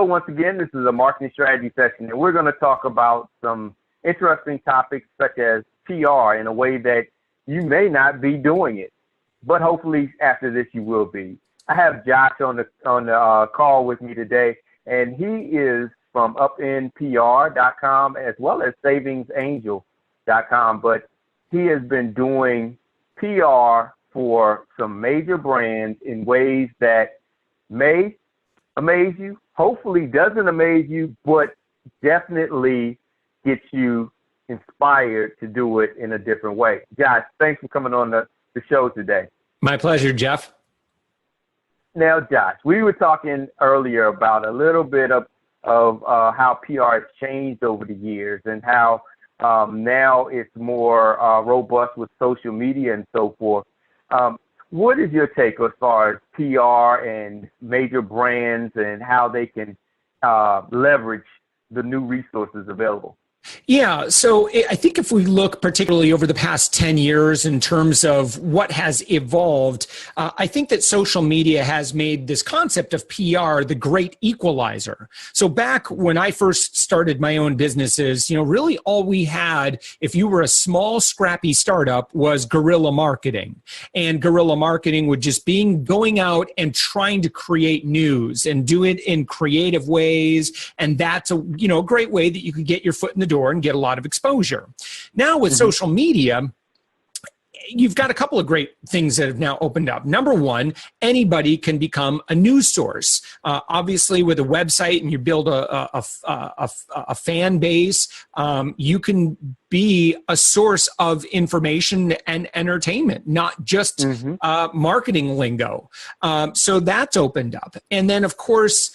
once again, this is a marketing strategy session, and we're going to talk about some interesting topics such as PR in a way that you may not be doing it, but hopefully after this you will be. I have Josh on the call with me today, and he is from upinpr.com as well as savingsangel.com, but he has been doing PR for some major brands in ways that may amaze you, hopefully doesn't amaze you, but definitely gets you inspired to do it in a different way. Josh, thanks for coming on the show today. My pleasure, Jeff. Now, Josh, we were talking earlier about a little bit of how PR has changed over the years and how now it's more robust with social media and so forth. What is your take as far as PR and major brands and how they can leverage the new resources available? Yeah, so I think if we look particularly over the past 10 years in terms of what has evolved, I think that social media has made this concept of PR the great equalizer. So back when I first started my own businesses, really all we had, if you were a small, scrappy startup, was guerrilla marketing. And guerrilla marketing would just be going out and trying to create news and do it in creative ways. And that's a great way that you could get your foot in the door and get a lot of exposure. Now with social media, you've got a couple of great things that have now opened up. Number one, anybody can become a news source. Obviously, with a website and you build a fan base, you can be a source of information and entertainment, not just marketing lingo. So that's opened up. And then, of course,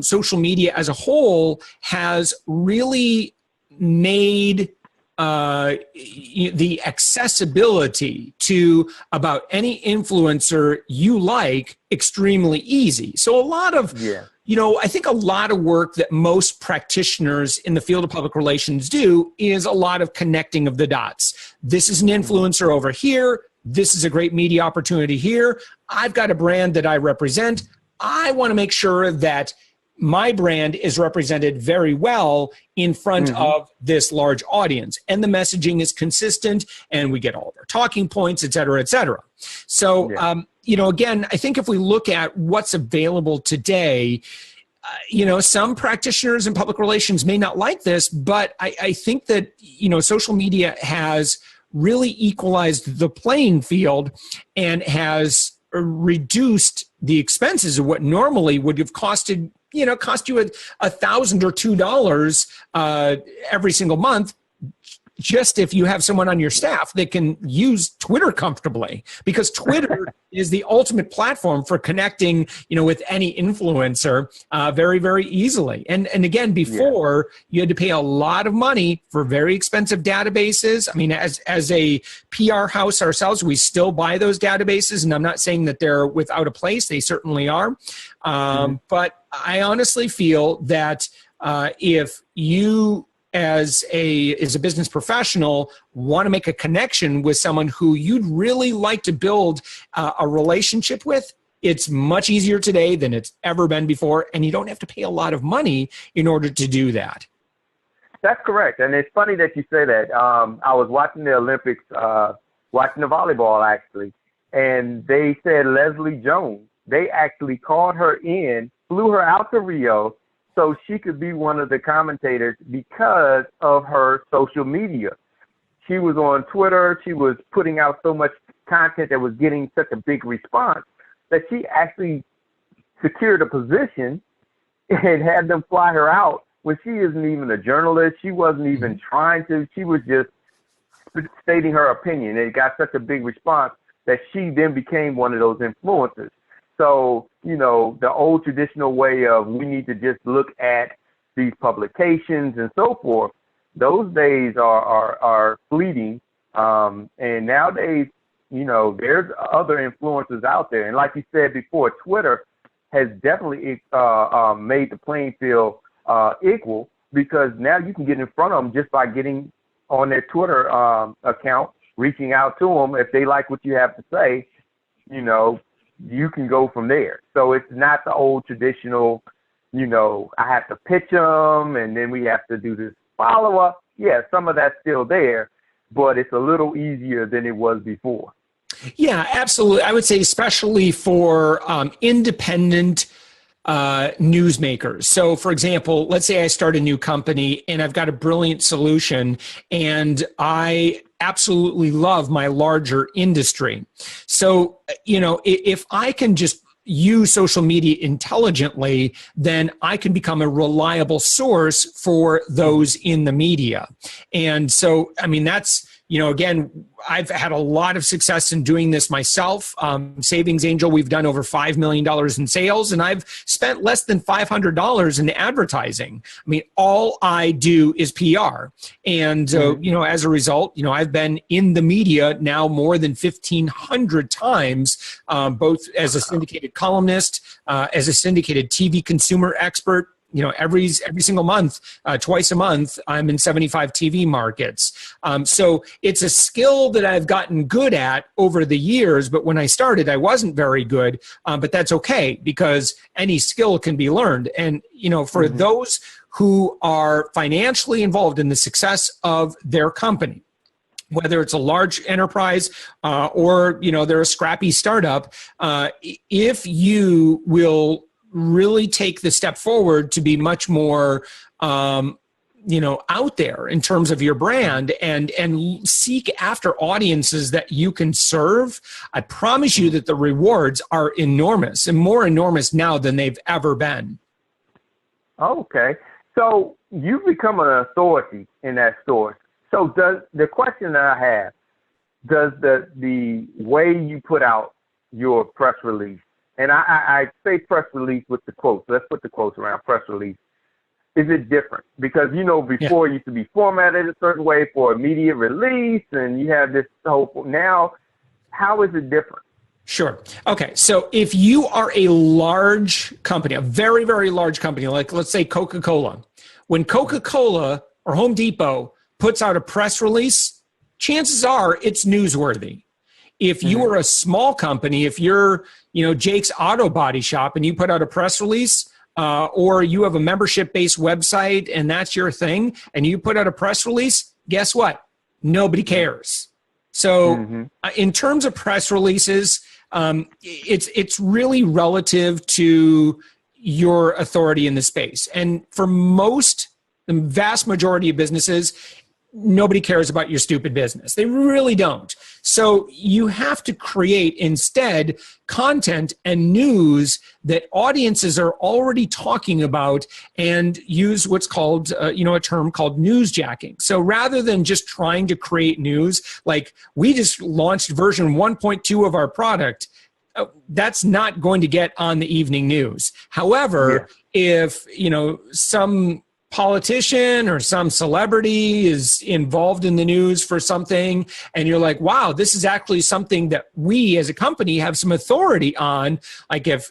social media as a whole has really made the accessibility to about any influencer you like extremely easy. So a lot of, I think a lot of work that most practitioners in the field of public relations do is a lot of connecting of the dots. This is an influencer over here. This is a great media opportunity here. I've got a brand that I represent. I want to make sure that my brand is represented very well in front of this large audience, and the messaging is consistent, and we get all of our talking points, et cetera, et cetera. So, again, I think if we look at what's available today, some practitioners in public relations may not like this, but I think that, social media has really equalized the playing field and has reduced the expenses of what normally would have cost you $1,000 or $2 every single month, just if you have someone on your staff that can use Twitter comfortably, because Twitter is the ultimate platform for connecting, with any influencer very, very easily. And again, before you had to pay a lot of money for very expensive databases. I mean, as a PR house ourselves, we still buy those databases, and I'm not saying that they're without a place. They certainly are. But I honestly feel that if you as a business professional want to make a connection with someone who you'd really like to build a relationship with, it's much easier today than it's ever been before, and you don't have to pay a lot of money in order to do that. That's correct, and it's funny that you say that. I was watching the Olympics, watching the volleyball actually, and they said Leslie Jones, they actually called her in, flew her out to Rio, so she could be one of the commentators because of her social media. She was on Twitter. She was putting out so much content that was getting such a big response that she actually secured a position and had them fly her out when she isn't even a journalist. She wasn't even trying to. She was just stating her opinion. It got such a big response that she then became one of those influencers. So, the old traditional way of we need to just look at these publications and so forth, those days are fleeting. And nowadays, there's other influencers out there. And like you said before, Twitter has definitely made the playing field equal, because now you can get in front of them just by getting on their Twitter account, reaching out to them. If they like what you have to say, you can go from there. So it's not the old traditional, I have to pitch them, and then we have to do this follow-up. Yeah, some of that's still there, but it's a little easier than it was before. Yeah, absolutely. I would say especially for independent newsmakers. So, for example, let's say I start a new company and I've got a brilliant solution and I absolutely love my larger industry. So, if I can just use social media intelligently, then I can become a reliable source for those in the media. And so, that's, again, I've had a lot of success in doing this myself. Savings Angel, we've done over $5 million in sales, and I've spent less than $500 in advertising. All I do is PR. And, as a result, I've been in the media now more than 1,500 times, both as a syndicated columnist, as a syndicated TV consumer expert. Every single month, twice a month, I'm in 75 TV markets. So it's a skill that I've gotten good at over the years, but when I started, I wasn't very good, but that's okay because any skill can be learned. And, for those who are financially involved in the success of their company, whether it's a large enterprise or, they're a scrappy startup, if you will really take the step forward to be much more, out there in terms of your brand and seek after audiences that you can serve, I promise you that the rewards are enormous and more enormous now than they've ever been. Okay. So you've become an authority in that source. So the question that I have, does the way you put out your press release, and I say press release with the quotes. Let's put the quotes around press release. Is it different? Because, before it used to be formatted a certain way for immediate release, and you have this whole, now, how is it different? Sure. Okay. So if you are a large company, a very, very large company, like let's say Coca-Cola, when Coca-Cola or Home Depot puts out a press release, chances are it's newsworthy. If you are a small company, if you're, Jake's Auto Body Shop and you put out a press release, or you have a membership-based website and that's your thing, and you put out a press release, guess what? Nobody cares. So in terms of press releases, it's really relative to your authority in the space. And for the vast majority of businesses, nobody cares about your stupid business. They really don't. So you have to create instead content and news that audiences are already talking about and use what's called, a term called newsjacking. So rather than just trying to create news, like we just launched version 1.2 of our product, that's not going to get on the evening news. However, if, some politician or some celebrity is involved in the news for something and you're like, wow, this is actually something that we as a company have some authority on. Like if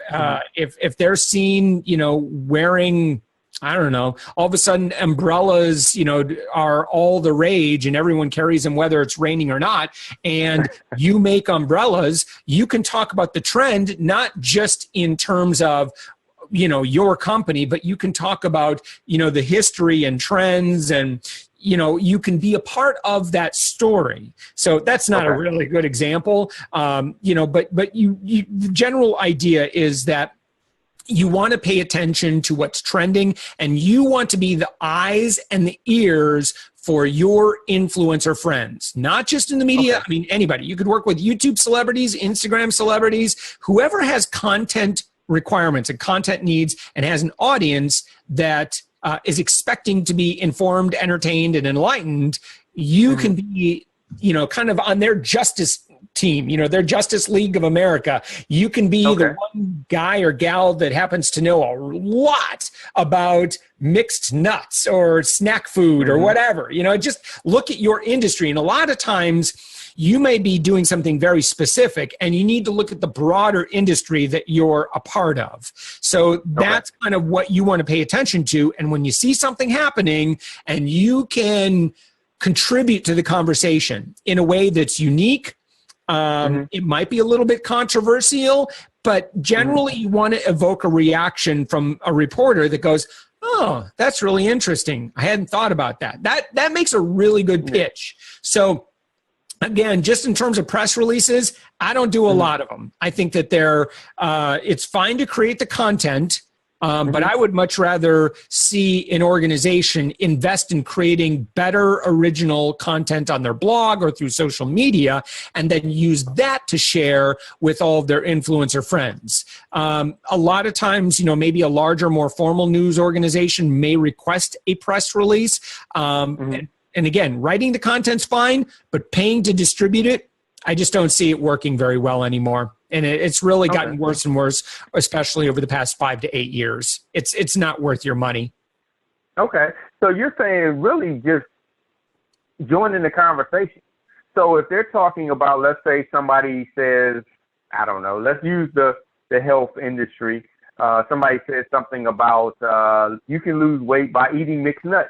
they're seen, wearing, I don't know, all of a sudden umbrellas, are all the rage and everyone carries them whether it's raining or not. And you make umbrellas, you can talk about the trend, not just in terms of, your company, but you can talk about, the history and trends and, you can be a part of that story. So that's not a really good example, but the general idea is that you want to pay attention to what's trending and you want to be the eyes and the ears for your influencer friends, not just in the media. Anybody. You could work with YouTube celebrities, Instagram celebrities, whoever has content requirements and content needs and has an audience that is expecting to be informed, entertained, and enlightened. You can be, kind of on their justice team, their Justice League of America. You can be the one guy or gal that happens to know a lot about mixed nuts or snack food or whatever. Just look at your industry. And a lot of times you may be doing something very specific and you need to look at the broader industry that you're a part of. So that's kind of what you want to pay attention to. And when you see something happening and you can contribute to the conversation in a way that's unique, It might be a little bit controversial, but generally you want to evoke a reaction from a reporter that goes, oh, that's really interesting. I hadn't thought about that. That makes a really good pitch. So again, just in terms of press releases, I don't do a lot of them. I think that it's fine to create the content, but I would much rather see an organization invest in creating better original content on their blog or through social media, and then use that to share with all of their influencer friends. A lot of times, maybe a larger, more formal news organization may request a press release. And again, writing the content's fine, but paying to distribute it, I just don't see it working very well anymore. And it's really gotten worse and worse, especially over the past 5 to 8 years. It's not worth your money. Okay. So you're saying really just join in the conversation. So if they're talking about, let's say somebody says, I don't know, let's use the health industry. Somebody says something about you can lose weight by eating mixed nuts.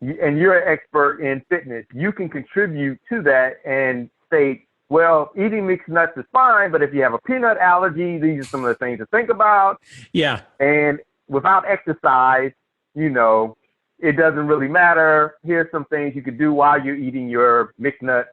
And you're an expert in fitness. You can contribute to that and say, well, eating mixed nuts is fine, but if you have a peanut allergy, these are some of the things to think about. Yeah. And without exercise, it doesn't really matter. Here's some things you could do while you're eating your mixed nut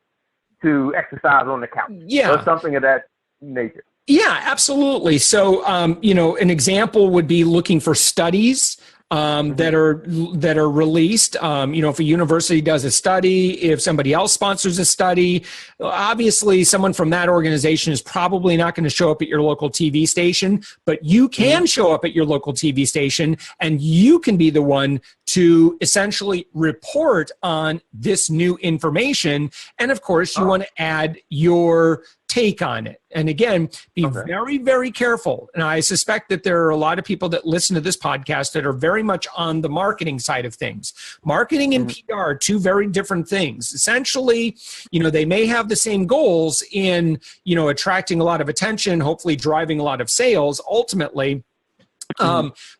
to exercise on the couch. Yeah. Or something of that nature. Yeah, absolutely. So, an example would be looking for studies that are released. If a university does a study, if somebody else sponsors a study, obviously someone from that organization is probably not going to show up at your local TV station, but you can show up at your local TV station and you can be the one to essentially report on this new information. And of course, you want to add your take on it. And again, be very, very careful. And I suspect that there are a lot of people that listen to this podcast that are very much on the marketing side of things. Marketing and PR are two very different things. Essentially, they may have the same goals in, attracting a lot of attention, hopefully driving a lot of sales ultimately.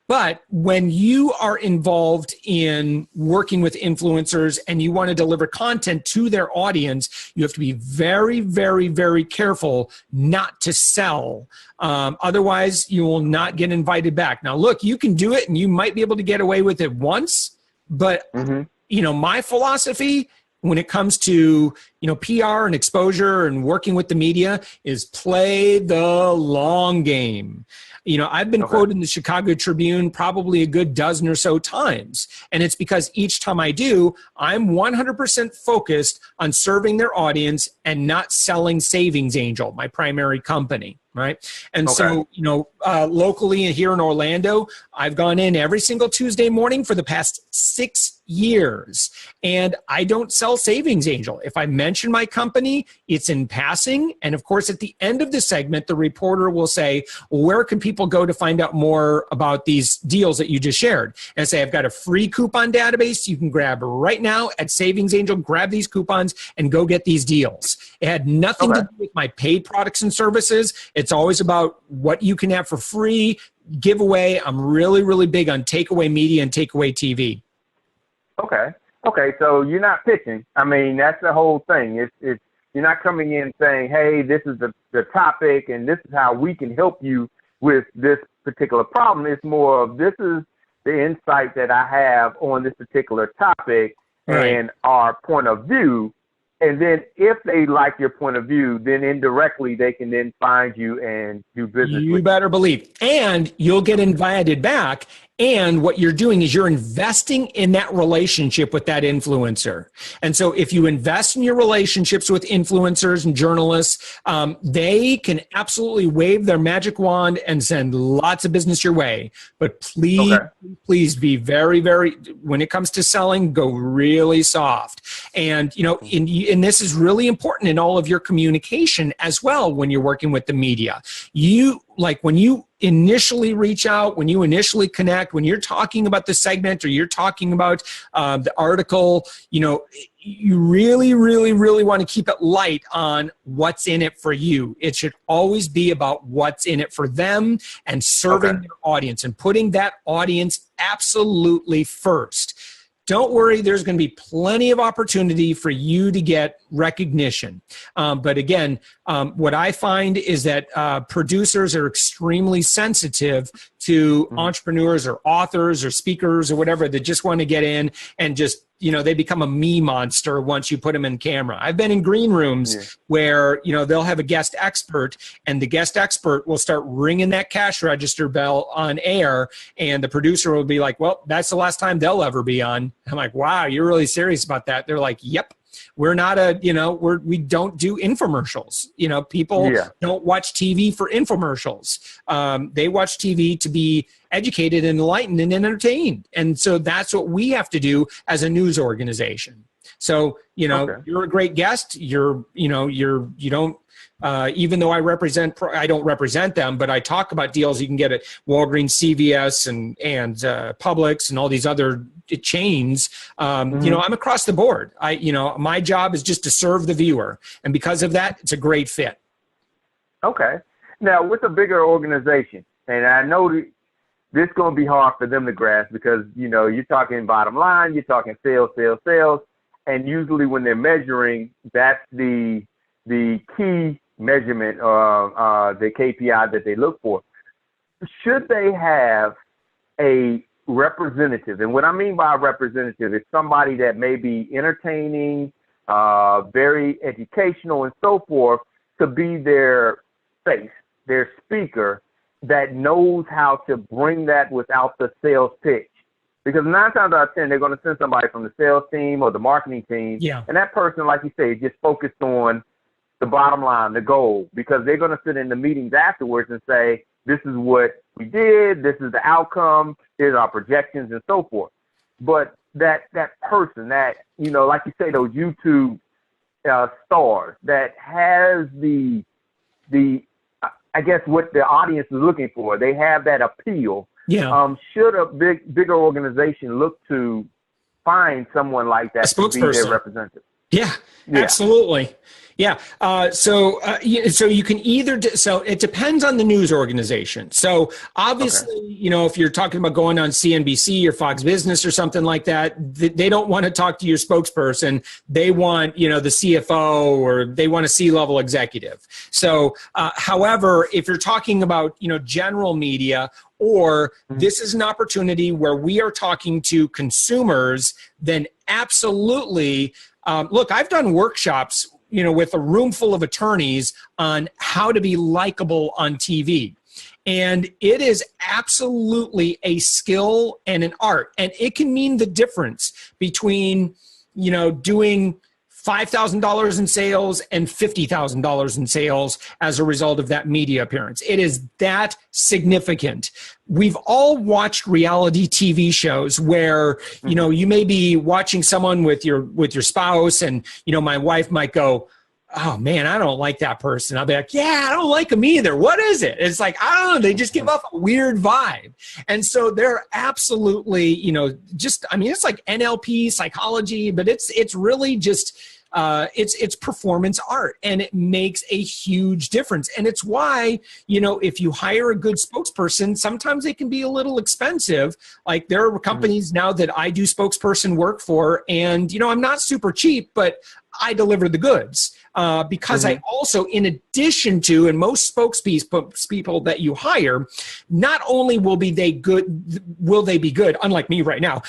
But when you are involved in working with influencers and you want to deliver content to their audience, you have to be very, very, very careful not to sell. Otherwise, you will not get invited back. Now, look, you can do it and you might be able to get away with it once. But, my philosophy when it comes to, PR and exposure and working with the media is play the long game. I've been quoted in the Chicago Tribune probably a good dozen or so times. And it's because each time I do, I'm 100% focused on serving their audience and not selling Savings Angel, my primary company. Right. And so, locally here in Orlando, I've gone in every single Tuesday morning for the past 6 years. And I don't sell Savings Angel. If I mention my company, it's in passing. And of course, at the end of the segment, the reporter will say, where can people go to find out more about these deals that you just shared? And I say, I've got a free coupon database you can grab right now at Savings Angel. Grab these coupons and go get these deals. It had nothing to do with my paid products and services. It's always about what you can have for free, giveaway. I'm really, really big on takeaway media and takeaway TV. Okay. So you're not pitching. I mean, that's the whole thing. It's you're not coming in saying, hey, this is the topic and this is how we can help you with this particular problem. It's more of this is the insight that I have on this particular topic and our point of view. And then if they like your point of view, then indirectly they can then find you and do business with you. You better believe. And you'll get invited back. And what you're doing is you're investing in that relationship with that influencer. And so if you invest in your relationships with influencers and journalists, they can absolutely wave their magic wand and send lots of business your way. But please be very, very, when it comes to selling, go really soft. And, and this is really important in all of your communication as well when you're working with the media. When you initially reach out, when you initially connect, when you're talking about the segment or you're talking about the article, you really, really, really want to keep it light on what's in it for you. It should always be about what's in it for them and serving their audience and putting that audience absolutely first. don't worry, there's going to be plenty of opportunity for you to get recognition. But again, what I find is that producers are extremely sensitive to entrepreneurs or authors or speakers or whatever that just want to get in and just, they become a me monster once you put them in camera. I've been in green rooms where, they'll have a guest expert, and the guest expert will start ringing that cash register bell on air, and the producer will be like, well, that's the last time they'll ever be on. I'm like, wow, you're really serious about that? They're like, yep. We're not we don't do infomercials. People don't watch TV for infomercials. They watch TV to be educated and enlightened and entertained. And so that's what we have to do as a news organization. So, you're a great guest. You don't, even though I don't represent them, but I talk about deals you can get at Walgreens, CVS, and Publix, and all these other chains. I'm across the board. My job is just to serve the viewer, and because of that, it's a great fit. Okay. Now, with a bigger organization, and I know this is going to be hard for them to grasp because you're talking bottom line, you're talking sales, and usually when they're measuring, that's the key measurement or the KPI that they look for. Should they have a representative? And what I mean by a representative is somebody that may be entertaining, very educational and so forth, to be their face, their speaker that knows how to bring that without the sales pitch. Because 9 times out of 10, they're going to send somebody from the sales team or the marketing team. Yeah. And that person, like you say, is just focused on the bottom line, the goal, because they're going to sit in the meetings afterwards and say, this is what we did, this is the outcome, here's our projections and so forth. But that person that, like you say, those YouTube stars that has the I guess what the audience is looking for, they have that appeal. Yeah. Should a bigger organization look to find someone like that to be their representative? Yeah, absolutely. Yeah. So you can either, so it depends on the news organization. So obviously, if you're talking about going on CNBC or Fox Business or something like that, they don't want to talk to your spokesperson. They want, the CFO, or they want a C-level executive. So, however, if you're talking about, general media, or this is an opportunity where we are talking to consumers, then absolutely. Look, I've done workshops, with a room full of attorneys on how to be likable on TV. And it is absolutely a skill and an art. And it can mean the difference between, doing $5,000 in sales and $50,000 in sales as a result of that media appearance. It is that significant. We've all watched reality TV shows where, you may be watching someone with your spouse, and, my wife might go, oh man, I don't like that person. I'll be like, yeah, I don't like them either. What is it? It's like, I don't know. They just give off a weird vibe. And so they're absolutely, it's like NLP psychology, but it's really just, it's performance art, and it makes a huge difference. And it's why, if you hire a good spokesperson, sometimes they can be a little expensive. Like there are companies now that I do spokesperson work for, and, I'm not super cheap, but I deliver the goods. Because I also, in addition to, and most spokespeople that you hire, not only will they be good, unlike me right now,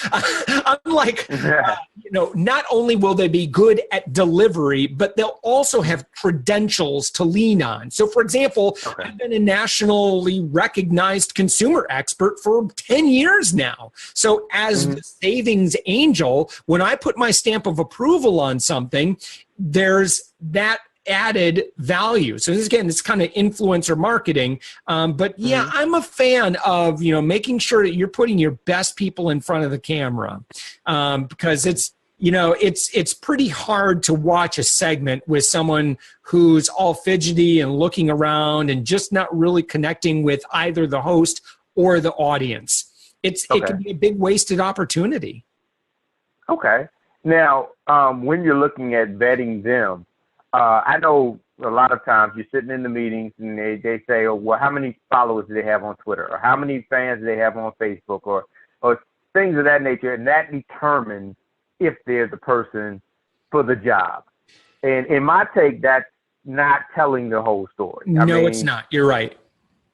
not only will they be good at delivery, but they'll also have credentials to lean on. So, for example, I've been a nationally recognized consumer expert for 10 years now. So as the savings angel, when I put my stamp of approval on something, there's that added value. So this, again, it's kind of influencer marketing. But yeah, I'm a fan of, making sure that you're putting your best people in front of the camera, because it's pretty hard to watch a segment with someone who's all fidgety and looking around and just not really connecting with either the host or the audience. It can be a big wasted opportunity. Okay. Now, when you're looking at vetting them, I know a lot of times you're sitting in the meetings and they say, oh, well, how many followers do they have on Twitter? Or how many fans do they have on Facebook? Or things of that nature, and that determines if there's a person for the job. And in my take, that's not telling the whole story. It's not. You're right.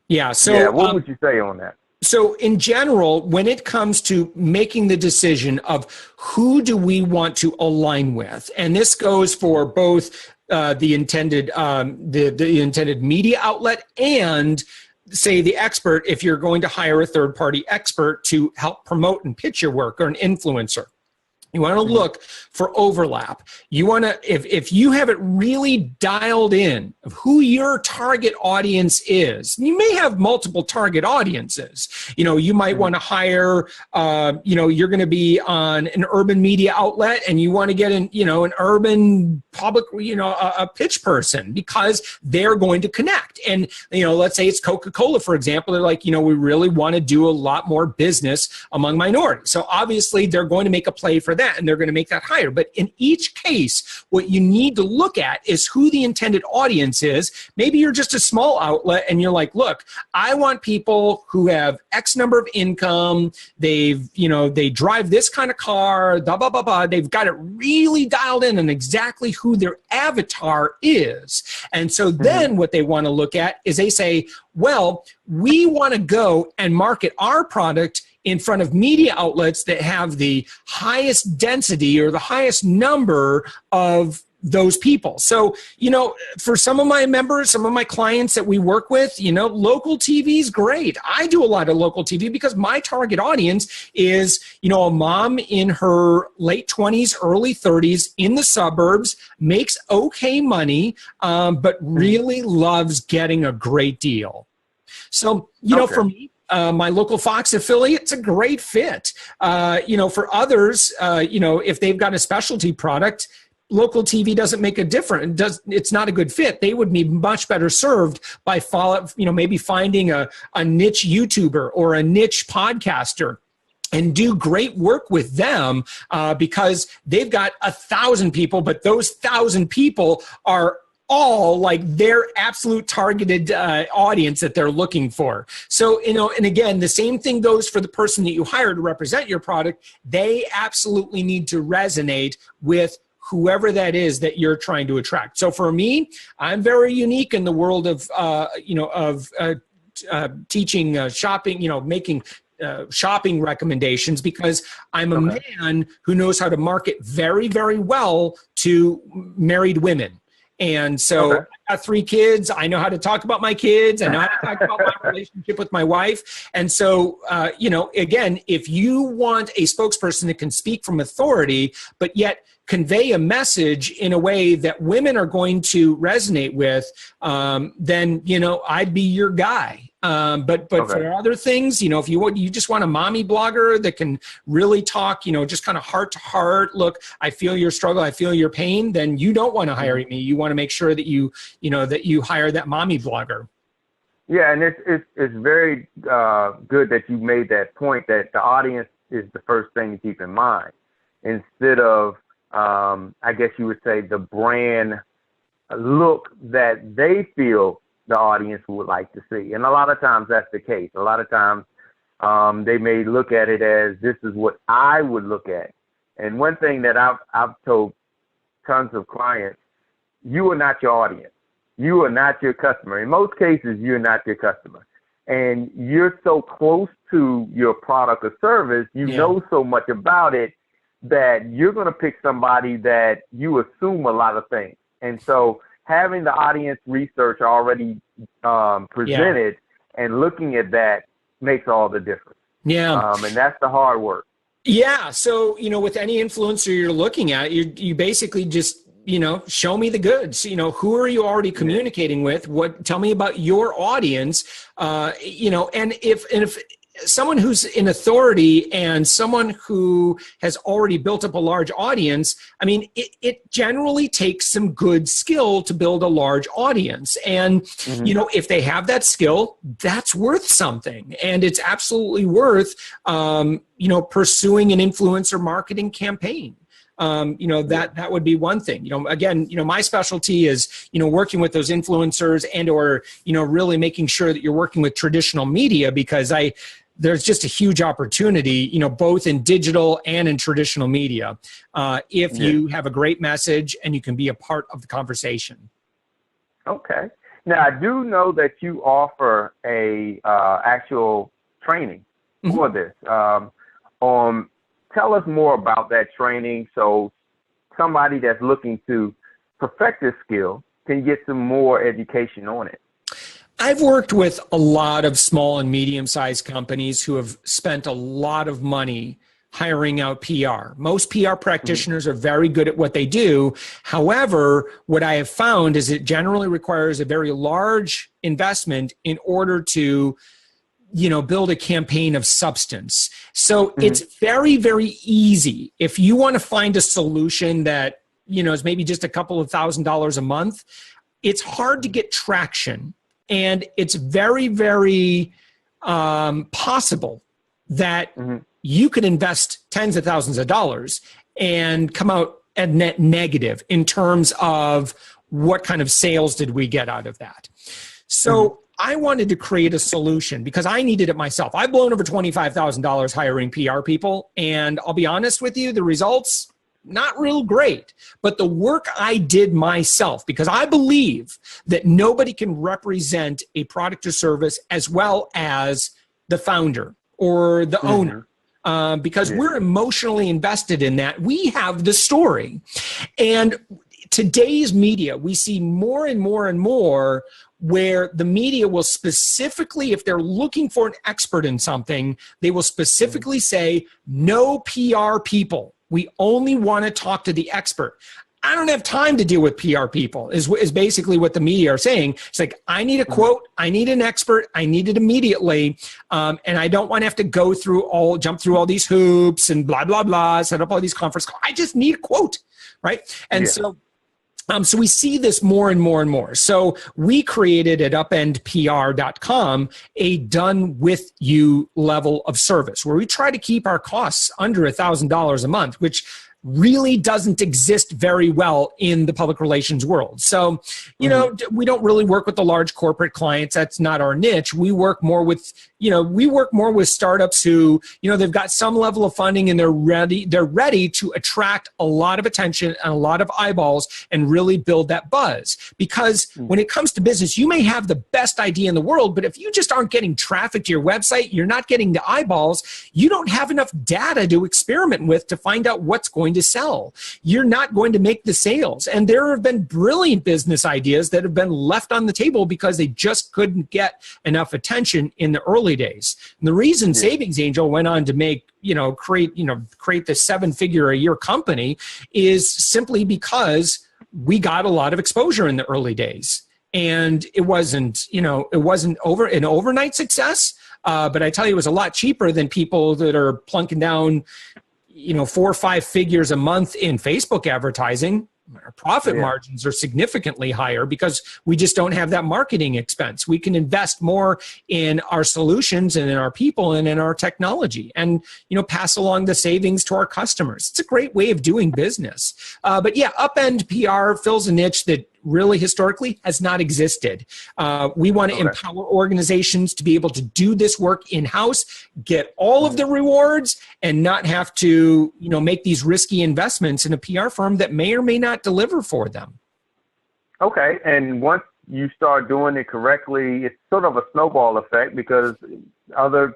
Yeah. So yeah, what would you say on that? So in general, when it comes to making the decision of who do we want to align with, and this goes for both the intended media outlet and, say, the expert, if you're going to hire a third-party expert to help promote and pitch your work, or an influencer. You want to look for overlap. You want to, if you have it really dialed in of who your target audience is, you may have multiple target audiences. You might want to hire, you're going to be on an urban media outlet and you want to get an urban public, a pitch person because they're going to connect. And, let's say it's Coca-Cola, for example. They're like, we really want to do a lot more business among minorities. So obviously they're going to make a play for that, and they're going to make that higher. But in each case, what you need to look at is who the intended audience is. Maybe you're just a small outlet and you're like, look, I want people who have X number of income. They drive this kind of car, blah, blah, blah, blah. They've got it really dialed in on exactly who their avatar is. And so then what they want to look at is they say, well, we want to go and market our product in front of media outlets that have the highest density or the highest number of those people. So, for some of my members, some of my clients that we work with, local TV is great. I do a lot of local TV because my target audience is, a mom in her late 20s, early 30s in the suburbs, makes okay money, but really loves getting a great deal. So, for me, my local Fox affiliate, it's a great fit. For others, if they've got a specialty product, local TV doesn't make a difference. It's not a good fit. They would be much better served by maybe finding a niche YouTuber or a niche podcaster and do great work with them because they've got 1,000 people, but those 1,000 people are all like their absolute targeted audience that they're looking for. So, and again, the same thing goes for the person that you hire to represent your product. They absolutely need to resonate with whoever that is that you're trying to attract. So for me, I'm very unique in the world of, teaching shopping, making shopping recommendations, because I'm a man who knows how to market very, very well to married women. And so I've got 3 kids. I know how to talk about my kids. I know how to talk about my relationship with my wife. And so, again, if you want a spokesperson that can speak from authority, but yet convey a message in a way that women are going to resonate with, then, I'd be your guy. But for other things, if you just want a mommy blogger that can really talk, just kind of heart to heart, look, I feel your struggle, I feel your pain, then you don't want to hire me. You want to make sure that you hire that mommy blogger. Yeah, and it's very good that you made that point, that the audience is the first thing to keep in mind, instead of, I guess you would say, the brand look that they feel the audience would like to see. And a lot of times that's the case. A lot of times they may look at it as, this is what I would look at. And one thing that I've told tons of clients, you are not your audience. You are not your customer. In most cases, you're not your customer. And you're so close to your product or service, you know so much about it, that you're going to pick somebody that you assume a lot of things. And so having the audience research already presented and looking at that makes all the difference. Yeah. And that's the hard work. Yeah. So, with any influencer you're looking at, you basically just, show me the goods. Who are you already communicating with? Tell me about your audience. And if someone who's in authority and someone who has already built up a large audience, I mean, it generally takes some good skill to build a large audience. And, if they have that skill, that's worth something. And it's absolutely worth, pursuing an influencer marketing campaign. that would be one thing. Again, my specialty is, working with those influencers and or, really making sure that you're working with traditional media, because there's just a huge opportunity, both in digital and in traditional media, if you have a great message and you can be a part of the conversation. Okay. Now, I do know that you offer a actual training for this. Tell us more about that training so somebody that's looking to perfect this skill can get some more education on it. I've worked with a lot of small and medium-sized companies who have spent a lot of money hiring out PR. Most PR practitioners are very good at what they do. However, what I have found is it generally requires a very large investment in order to build a campaign of substance. So it's very, very easy. If you want to find a solution that, is maybe just a couple of $1,000s a month, it's hard to get traction. And it's very, very possible that you could invest tens of thousands of dollars and come out at net negative in terms of what kind of sales did we get out of that. So I wanted to create a solution because I needed it myself. I've blown over $25,000 hiring PR people, and I'll be honest with you, the results, not real great. But the work I did myself, because I believe that nobody can represent a product or service as well as the founder or the owner. Because we're emotionally invested in that. We have the story. And today's media, we see more and more and more where the media will specifically, if they're looking for an expert in something, they will specifically say, no PR people. We only want to talk to the expert. I don't have time to deal with PR people is basically what the media are saying. It's like, I need a quote. I need an expert. I need it immediately. And I don't want to have to jump through all these hoops and blah, blah, blah, set up all these conference calls. I just need a quote, right? And so we see this more and more and more. So we created at upendpr.com a done with you level of service where we try to keep our costs under $1,000 a month, which really doesn't exist very well in the public relations world. So, we don't really work with the large corporate clients. That's not our niche. We work more with, startups who, they've got some level of funding and they're ready to attract a lot of attention and a lot of eyeballs and really build that buzz. Because when it comes to business, you may have the best idea in the world, but if you just aren't getting traffic to your website, you're not getting the eyeballs, you don't have enough data to experiment with to find out what's going to sell. You're not going to make the sales. And there have been brilliant business ideas that have been left on the table because they just couldn't get enough attention in the early days. And the reason Savings Angel went on to create this 7-figure a year company is simply because we got a lot of exposure in the early days. And it wasn't an overnight success. But I tell you, it was a lot cheaper than people that are plunking down 4 or 5 figures a month in Facebook advertising. Our profit margins are significantly higher because we just don't have that marketing expense. We can invest more in our solutions and in our people and in our technology and, pass along the savings to our customers. It's a great way of doing business. But Upend PR fills a niche that really historically has not existed. We want to empower organizations to be able to do this work in-house, get all of the rewards, and not have to, make these risky investments in a PR firm that may or may not deliver for them. Okay. And once you start doing it correctly, it's sort of a snowball effect because other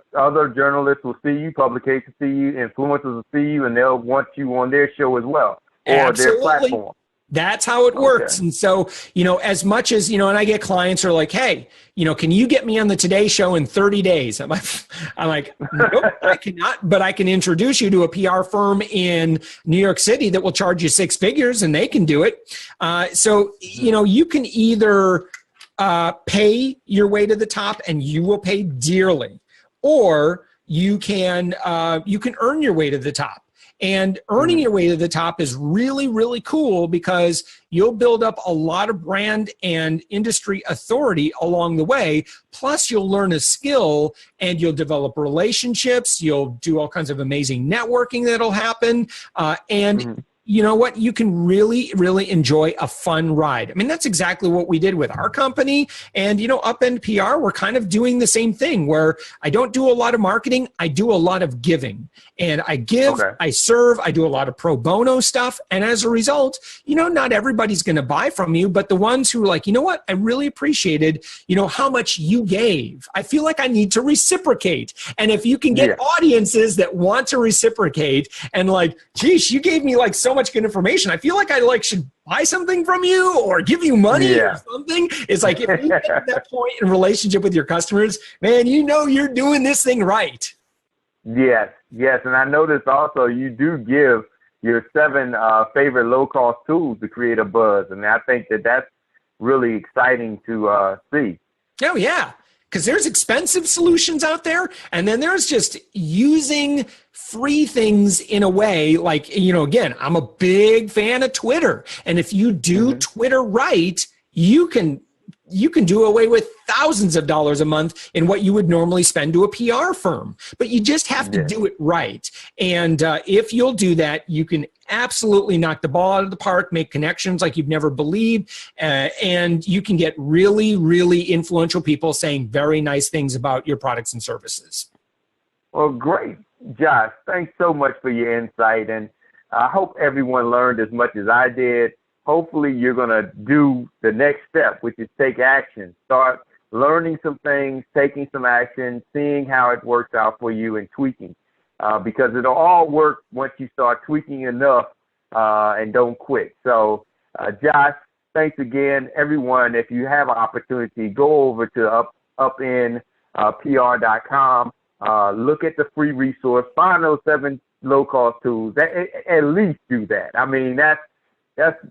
journalists will see you, publications see you, influencers will see you, and they'll want you on their show as well or their platform. That's how it works. And so, as much as, and I get clients who are like, hey, can you get me on the Today Show in 30 days? I'm like, nope, I cannot, but I can introduce you to a PR firm in New York City that will charge you 6 figures and they can do it. So, you can either pay your way to the top and you will pay dearly, or you can earn your way to the top. And earning your way to the top is really, really cool because you'll build up a lot of brand and industry authority along the way. Plus, you'll learn a skill and you'll develop relationships. You'll do all kinds of amazing networking that'll happen. And you know what? You can really, really enjoy a fun ride. I mean, that's exactly what we did with our company. And, Upend PR, we're kind of doing the same thing where I don't do a lot of marketing. I do a lot of giving. And I give, I serve, I do a lot of pro bono stuff. And as a result, not everybody's going to buy from you, but the ones who are like, you know what? I really appreciated, how much you gave. I feel like I need to reciprocate. And if you can get audiences that want to reciprocate and like, geez, you gave me like so much good information. I feel like I should buy something from you or give you money or something. It's like, if you get to that point in relationship with your customers, man, you're doing this thing right. Yes. And I noticed also you do give your 7 favorite low-cost tools to create a buzz. And I think that's really exciting to see. Oh, yeah. Because there's expensive solutions out there, and then there's just using free things in a way like, again, I'm a big fan of Twitter. And if you do Twitter right, you can do away with thousands of dollars a month in what you would normally spend to a PR firm. But you just have to do it right. And if you'll do that, you can absolutely knock the ball out of the park, make connections like you've never believed, and you can get really, really influential people saying very nice things about your products and services. Well, great. Josh, thanks so much for your insight. And I hope everyone learned as much as I did. Hopefully you're going to do the next step, which is take action. Start learning some things, taking some action, seeing how it works out for you and tweaking. Because it'll all work once you start tweaking enough and don't quit. So, Josh, thanks again. Everyone, if you have an opportunity, go over to upendpr.com. Look at the free resource. Find those 7 low-cost tools. At least do that. I mean, that's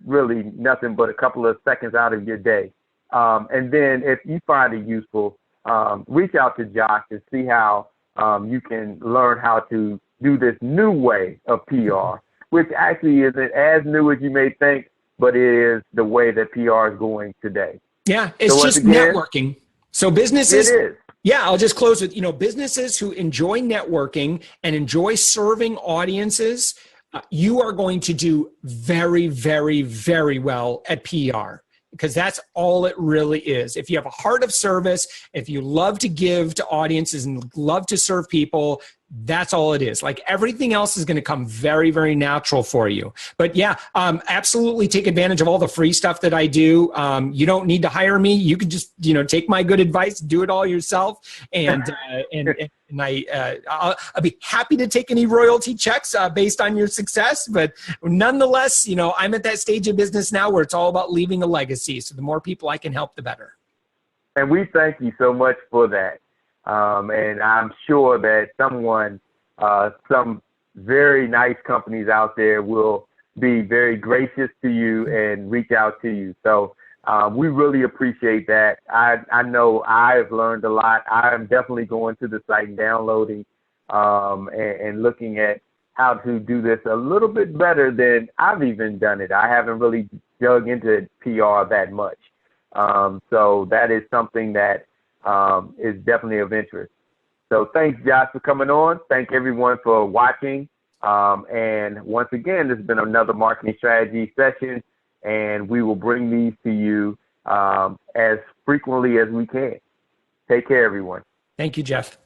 really nothing but a couple of seconds out of your day. And then if you find it useful, reach out to Josh and see how you can learn how to do this new way of PR, which actually isn't as new as you may think, but it is the way that PR is going today. Yeah, it's just networking. So businesses... It is. Yeah, I'll just close with, businesses who enjoy networking and enjoy serving audiences, you are going to do very, very, very well at PR, because that's all it really is. If you have a heart of service, if you love to give to audiences and love to serve people, that's all it is. Like everything else is going to come very, very natural for you. But yeah, absolutely take advantage of all the free stuff that I do. You don't need to hire me. You can just, take my good advice, do it all yourself. And I'll be happy to take any royalty checks based on your success. But nonetheless, I'm at that stage of business now where it's all about leaving a legacy. So the more people I can help, the better. And we thank you so much for that. And I'm sure that some very nice companies out there will be very gracious to you and reach out to you. So we really appreciate that. I know I've learned a lot. I'm definitely going to the site and downloading and looking at how to do this a little bit better than I've even done it. I haven't really dug into PR that much. So that is something that is definitely of interest. So thanks, Josh, for coming on. Thank everyone for watching. And once again, this has been another marketing strategy session, and we will bring these to you as frequently as we can. Take care, everyone. Thank you, Jeff.